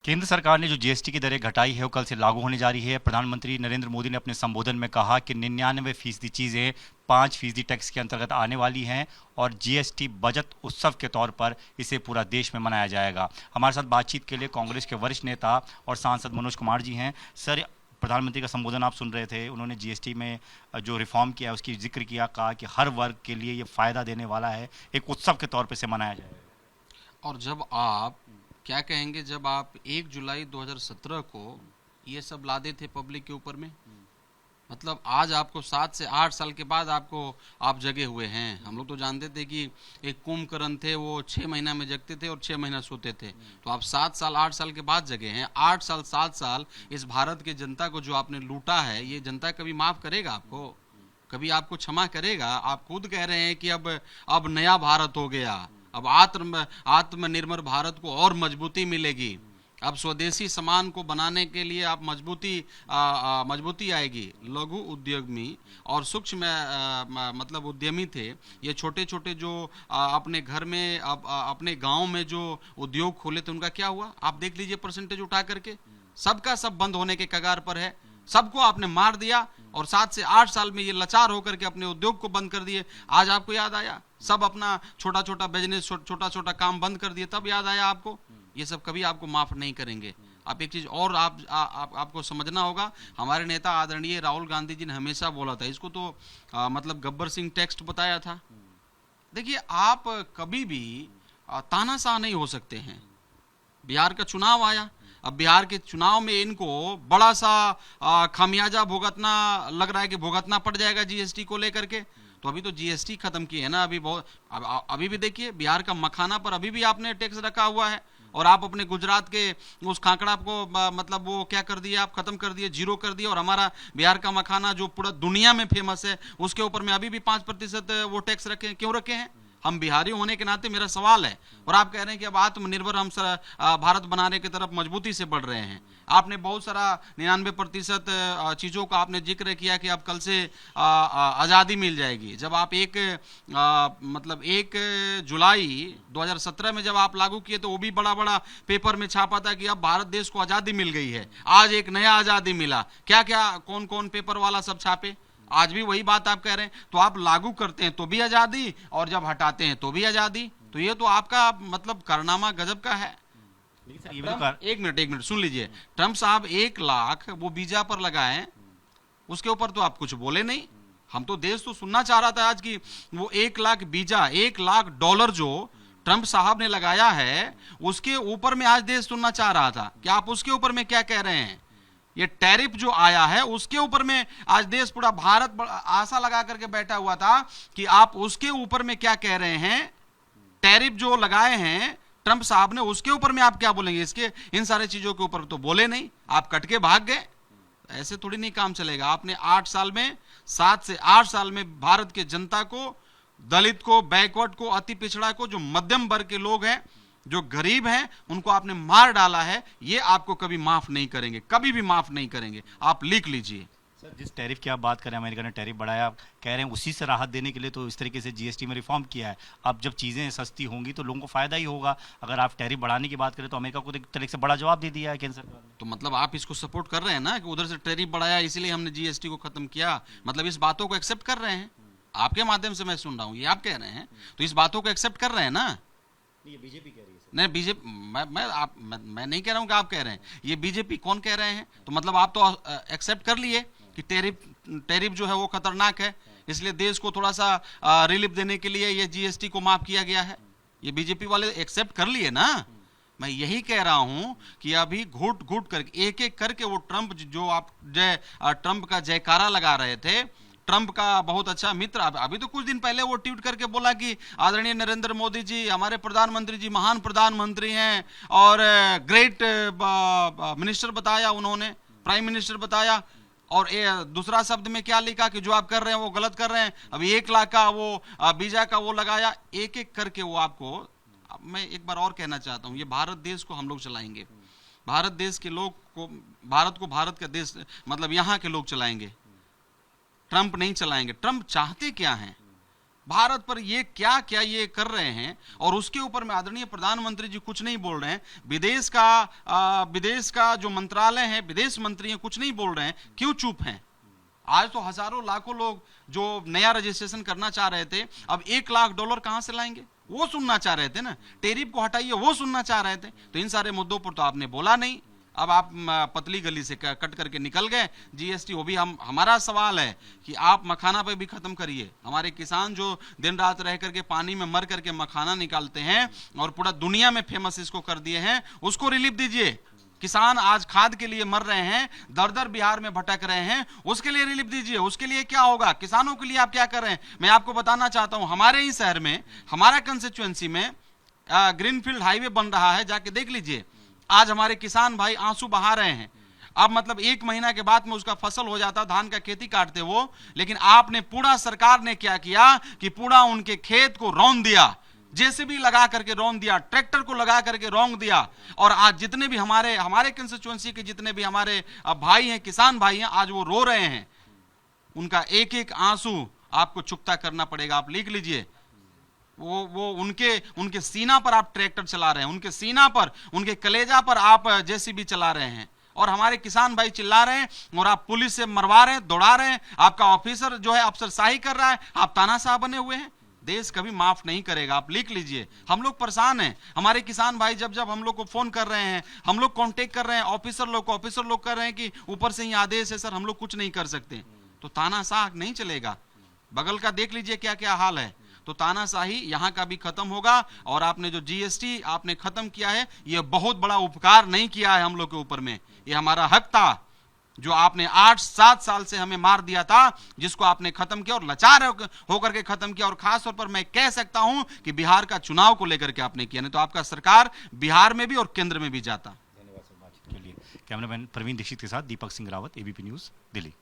केंद्र सरकार ने जो जीएसटी की दरें घटाई है वो कल से लागू होने जा रही है। प्रधानमंत्री नरेंद्र मोदी ने अपने संबोधन में कहा कि 99% चीज़ें 5% टैक्स के अंतर्गत आने वाली हैं और जीएसटी बचत उत्सव के तौर पर इसे पूरा देश में मनाया जाएगा। हमारे साथ बातचीत के लिए कांग्रेस के वरिष्ठ नेता और सांसद मनोज कुमार जी हैं। सर, प्रधानमंत्री का संबोधन आप सुन रहे थे, उन्होंने जीएसटी में जो रिफॉर्म किया उसकी जिक्र किया, कहा कि हर वर्ग के लिए ये फ़ायदा देने वाला है, एक उत्सव के तौर पर इसे मनाया जाएगा। और जब आप क्या कहेंगे, जब आप 1 जुलाई 2017 को ये सब लादे थे पब्लिक के ऊपर में, मतलब आज आपको 7 से 8 साल के बाद आप जगे हुए हैं। हम लोग तो जानते थे कि एक कुंभकर्ण थे, वो 6 महीना में जगते थे और 6 महीना सोते थे। तो आप 7 साल 8 साल के बाद जगे हैं। 8 साल 7 साल इस भारत के जनता को जो आपने लूटा है, ये जनता कभी माफ करेगा आपको? कभी आपको क्षमा करेगा? आप खुद कह रहे हैं कि अब नया भारत हो गया, अब आत्मनिर्भर भारत को और मजबूती मिलेगी, अब स्वदेशी सामान को बनाने के लिए आप मजबूती आएगी। लघु उद्यमी और सूक्ष्म मतलब उद्यमी थे, ये छोटे छोटे जो अपने घर में अपने गांव में जो उद्योग खोले थे, उनका क्या हुआ? आप देख लीजिए परसेंटेज उठा करके, सबका सब बंद होने के कगार पर है। सबको आपने मार दिया और 7 से 8 साल में ये लाचार होकर के अपने उद्योग को बंद कर दिए। आज आपको याद आया? सब अपना छोटा छोटा बिजनेस, छोटा छोटा काम बंद कर दिए, तब याद आया आपको? ये सब कभी आपको माफ नहीं करेंगे। आप एक चीज और आपको समझना होगा, हमारे नेता आदरणीय राहुल गांधी जी ने हमेशा बोला था, इसको तो मतलब गब्बर सिंह टेक्स्ट बताया था। देखिए, आप कभी भी तानाशाह नहीं हो सकते हैं। बिहार का चुनाव आया, अब बिहार के चुनाव में इनको बड़ा सा खामियाजा भुगतना लग रहा है कि भुगतना पड़ जाएगा जीएसटी को लेकर के। तो अभी तो जीएसटी खत्म की है ना, अभी भी देखिए बिहार का मखाना पर अभी भी आपने टैक्स रखा हुआ है, और आप अपने गुजरात के उस खाकड़ा को मतलब वो क्या कर दिया, आप खत्म कर दिए, जीरो कर दिया। और हमारा बिहार का मखाना जो पूरा दुनिया में फेमस है, उसके ऊपर में अभी भी 5% वो टैक्स रखे। क्यों रखे हैं? हम बिहारी होने के नाते मेरा सवाल है। और आप कह रहे हैं कि अब आत्मनिर्भर हम भारत बनाने की तरफ मजबूती से बढ़ रहे हैं। आपने बहुत सारा 99% चीज़ों का आपने जिक्र किया कि अब कल से आज़ादी मिल जाएगी। जब आप मतलब 1 जुलाई 2017 में जब आप लागू किए, तो वो भी बड़ा बड़ा पेपर में छापा था कि अब भारत देश को आज़ादी मिल गई है, आज एक नया आज़ादी मिला। क्या क्या कौन कौन पेपर वाला सब छापे? आज भी वही बात आप कह रहे हैं। तो आप लागू करते हैं तो भी आजादी, और जब हटाते हैं तो भी आजादी। तो ये तो आपका मतलब कारनामा गजब का है। एक मिनट सुन लीजिए। ट्रम्प साहब 1 लाख वो वीजा पर लगाए, उसके ऊपर तो आप कुछ बोले नहीं। हम तो देश तो सुनना चाह रहा था आज की वो 1 लाख वीजा, $1 लाख जो ट्रम्प साहब ने लगाया है, उसके ऊपर में आज देश सुनना चाह रहा था कि आप उसके ऊपर में क्या कह रहे हैं। ये टैरिफ जो आया है उसके ऊपर में आज देश, पूरा भारत आशा लगा करके बैठा हुआ था कि आप उसके ऊपर में क्या कह रहे हैं। टैरिफ जो लगाए हैं ट्रंप साहब ने, उसके ऊपर में आप क्या बोलेंगे? इसके इन सारे चीजों के ऊपर तो बोले नहीं, आप कट के भाग गए। ऐसे थोड़ी नहीं काम चलेगा। आपने 8 साल में, 7 से 8 साल में भारत के जनता को, दलित को, बैकवर्ड को, अति पिछड़ा को, जो मध्यम वर्ग के लोग हैं, जो गरीब हैं, उनको आपने मार डाला है। ये आपको कभी माफ नहीं करेंगे, कभी भी माफ नहीं करेंगे। आप लिख लीजिए। सर, जिस टैरिफ की आप बात करें, अमेरिका ने टैरिफ बढ़ाया, आप कह रहे हैं उसी से राहत देने के लिए तो इस तरीके से जीएसटी में रिफॉर्म किया है। अब जब चीज़ें सस्ती होंगी तो लोगों को फायदा ही होगा। अगर आप टैरिफ बढ़ाने की बात करें तो अमेरिका को एक तरीके से बड़ा जवाब दे दिया है केंद्र सरकार ने। तो मतलब आप इसको सपोर्ट कर रहे हैं ना कि उधर से टैरिफ बढ़ाया इसीलिए हमने जीएसटी को खत्म किया, मतलब इस बातों को एक्सेप्ट कर रहे हैं। आपके माध्यम से मैं सुन रहा हूँ, ये आप कह रहे हैं, तो इस बातों को एक्सेप्ट कर रहे हैं ना? ये बीजेपी कह रही है। नहीं, बीजेपी, मैं नहीं कह रहा हूं कि आप कह रहे हैं, ये बीजेपी कौन कह रहे हैं? तो मतलब आप तो एक्सेप्ट कर लिए कि टैरिफ जो है वो खतरनाक है, इसलिए देश को थोड़ा सा रिलीफ देने के लिए ये जीएसटी को माफ किया गया है। ये बीजेपी वाले एक्सेप्ट कर लिए ना। मैं यही कह रहा हूं कि अभी घुट घुट करके, एक एक करके वो ट्रंप जो आप ट्रंप का जयकारा लगा रहे थे, ट्रंप का बहुत अच्छा मित्र, अभी तो कुछ दिन पहले वो ट्वीट करके बोला कि आदरणीय नरेंद्र मोदी जी हमारे प्रधानमंत्री जी महान प्रधानमंत्री हैं, और ग्रेट मिनिस्टर बताया उन्होंने, प्राइम मिनिस्टर बताया। और दूसरा शब्द में क्या लिखा कि जो आप कर रहे हैं वो गलत कर रहे हैं। अभी 1 लाख का वो वीजा का वो लगाया। एक एक करके वो आपको, मैं एक बार और कहना चाहता हूँ, ये भारत देश को हम लोग चलाएंगे। भारत देश के लोग को, भारत का देश मतलब यहाँ के लोग चलाएंगे, ट्रंप नहीं चलाएंगे। ट्रंप चाहते क्या हैं? भारत पर ये क्या क्या ये कर रहे हैं, और उसके ऊपर में आदरणीय प्रधानमंत्री जी कुछ नहीं बोल रहे हैं। विदेश का जो मंत्रालय है, विदेश मंत्री हैं, कुछ नहीं बोल रहे हैं। क्यों चुप हैं? आज तो हजारों लाखों लोग जो नया रजिस्ट्रेशन करना चाह रहे थे, अब $1 लाख कहां से लाएंगे, वो सुनना चाह रहे थे ना। टेरिफ को हटाइए, वो सुनना चाह रहे थे। तो इन सारे मुद्दों पर तो आपने बोला नहीं। अब आप पतली गली से कट करके निकल गए। जीएसटी, वो भी हमारा सवाल है कि आप मखाना पे भी खत्म करिए। हमारे किसान जो दिन रात रह करके पानी में मर करके मखाना निकालते हैं और पूरा दुनिया में फेमस इसको कर दिए हैं, उसको रिलीफ दीजिए। किसान आज खाद के लिए मर रहे हैं, दर दर बिहार में भटक रहे हैं, उसके लिए रिलीफ दीजिए। उसके लिए क्या होगा, किसानों के लिए आप क्या कर रहे हैं? मैं आपको बताना चाहता हूं, हमारे ही शहर में, हमारा कंस्टिट्यूएंसी में ग्रीनफील्ड हाईवे बन रहा है, जाके देख लीजिए। आज हमारे किसान भाई आंसू बहा रहे हैं। अब मतलब 1 महीना के बाद में उसका फसल हो जाता, धान का खेती काटते वो, लेकिन आपने पूरा, सरकार ने क्या किया कि पूरा उनके खेत को रौंद दिया, जेसीबी लगा करके रौंद दिया, ट्रैक्टर को लगा करके रौंद दिया। और आज जितने भी हमारे कंस्टिट्यूएंसी के जितने भी हमारे भाई हैं, किसान भाई हैं, आज वो रो रहे हैं। उनका एक एक आंसू आपको चुकता करना पड़ेगा। आप लिख लीजिए, वो उनके सीना पर आप ट्रैक्टर चला रहे हैं, उनके सीना पर, उनके कलेजा पर आप जेसीबी चला रहे हैं, और हमारे किसान भाई चिल्ला रहे हैं, और आप पुलिस से मरवा रहे हैं, दौड़ा रहे हैं। आपका ऑफिसर जो है अफसरशाही कर रहा है, आप तानाशाह बने हुए हैं। देश कभी माफ नहीं करेगा। आप लिख लीजिए, हम लोग परेशान हैं। हमारे किसान भाई जब जब हम लोग को फोन कर रहे हैं, हम लोग कांटेक्ट कर रहे हैं ऑफिसर लोग को, ऑफिसर लोग कर रहे हैं कि ऊपर से ही आदेश है सर, हम लोग कुछ नहीं कर सकते। तो तानाशाह नहीं चलेगा। बगल का देख लीजिए क्या क्या हाल है। तो तानाशाही यहाँ का भी खत्म होगा। और आपने जो जीएसटी आपने खत्म किया है, ये बहुत बड़ा उपकार नहीं किया है हम लोग के ऊपर में। ये हमारा हक था जो आपने 8-7 साल से हमें मार दिया था, जिसको आपने खत्म किया, और लाचार होकर के खत्म किया। और खास तौर पर मैं कह सकता हूं कि बिहार का चुनाव को लेकर के आपने किया, नहीं तो आपका सरकार बिहार में भी और केंद्र में भी जाता। धन्यवाद सर बातचीत के लिए। कैमरामैन प्रवीण दीक्षित के साथ दीपक सिंह रावत, एबीपी न्यूज, दिल्ली।